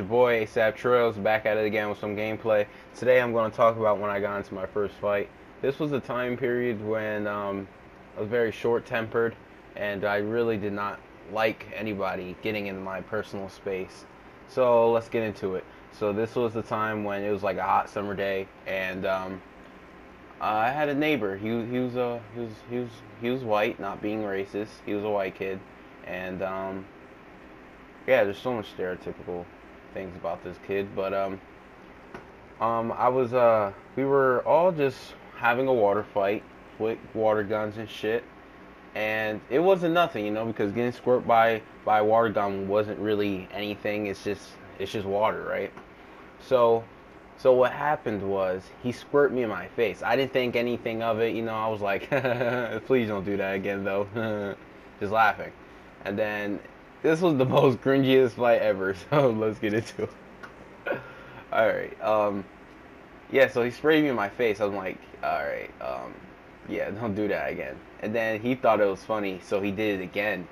your boy ASAP Trails back at it again with some gameplay. Today I'm going to talk about when I got into my first fight. This was a time period when I was very short-tempered and I really did not like anybody getting into my personal space. So let's get into it. So this was the time when it was like a hot summer day, and I had a neighbor. He was white, not being racist. He was a white kid, and yeah, there's so much stereotypical things about this kid, but we were all just having a water fight with water guns and shit, and it wasn't nothing, because getting squirt by a water gun wasn't really anything. It's just water, right? So what happened was he squirted me in my face. I didn't think anything of it, I was like, please don't do that again, though. Just laughing. And then this was the most cringiest fight ever, so let's get into it. Alright, yeah, so he sprayed me in my face. I'm like, alright, yeah, don't do that again. And then he thought it was funny, so he did it again.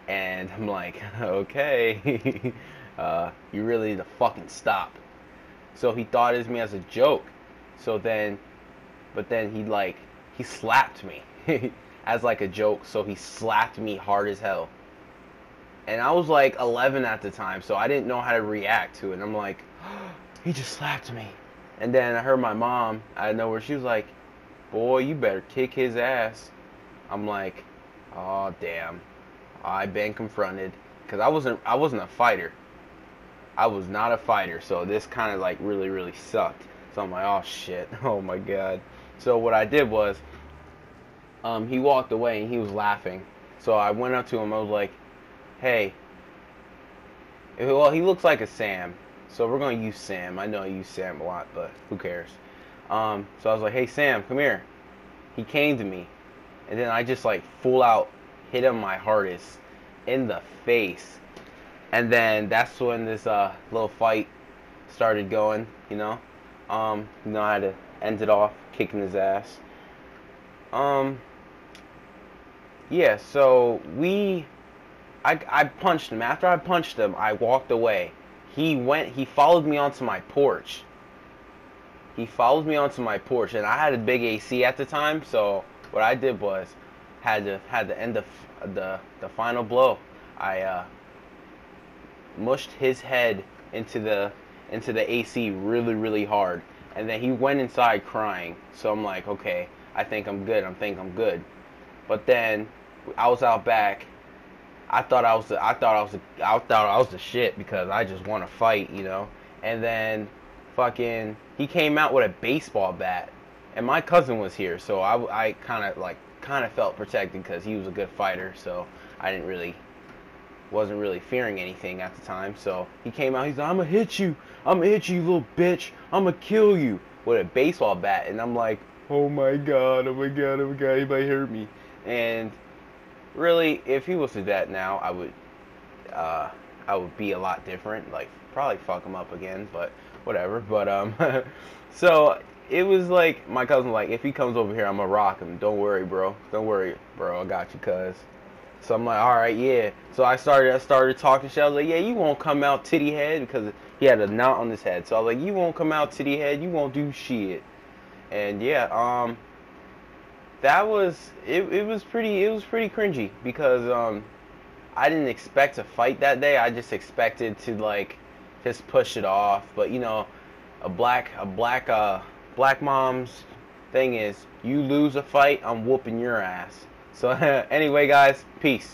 And I'm like, okay, you really need to fucking stop. So he thought it was me as a joke. But then he slapped me as like a joke. So he slapped me hard as hell. And I was like 11 at the time, so I didn't know how to react to it. And I'm like, oh, he just slapped me. And then I heard my mom out of nowhere. She was like, boy, you better kick his ass. I'm like, oh damn, I've been confronted, because I wasn't a fighter. I was not a fighter, so this kind of like really sucked. So I'm like, oh shit, oh my god. So what I did was, he walked away and he was laughing. So I went up to him. I was like, hey, well, he looks like a Sam, so we're gonna use Sam. I know I use Sam a lot, but who cares? So I was like, hey Sam, come here. He came to me, and then I just like full out hit him my hardest in the face. And then that's when this little fight started going, I had to end it off kicking his ass. Yeah, so I punched him. After I punched him, I walked away. He followed me onto my porch. And I had a big AC at the time, so what I did was had to end the final blow. I mushed his head into the AC really hard, and then he went inside crying. So I'm like, okay, I think I'm good. But then I was out back. I thought I was the shit, because I just want to fight, And then fucking he came out with a baseball bat, and my cousin was here, so I kind of felt protected because he was a good fighter, so I wasn't really fearing anything at the time. So he came out, he's like, I'm gonna hit you, you little bitch, I'm gonna kill you, with a baseball bat. And I'm like, oh my god, he might hurt me. And really, if he was to that now, I would be a lot different, like probably fuck him up again, but whatever. But so it was like, my cousin was like, if he comes over here, I'm gonna rock him. Don't worry, bro, I got you, cuz. So I'm like, all right, yeah. So I started talking shit. I was like, yeah, you won't come out titty head, because he had a knot on his head. So I was like, you won't come out titty head, you won't do shit. And yeah, that was it was pretty cringy, because I didn't expect to fight that day. I just expected to like just push it off. But a black mom's thing is, you lose a fight, I'm whooping your ass. So anyway, guys, peace.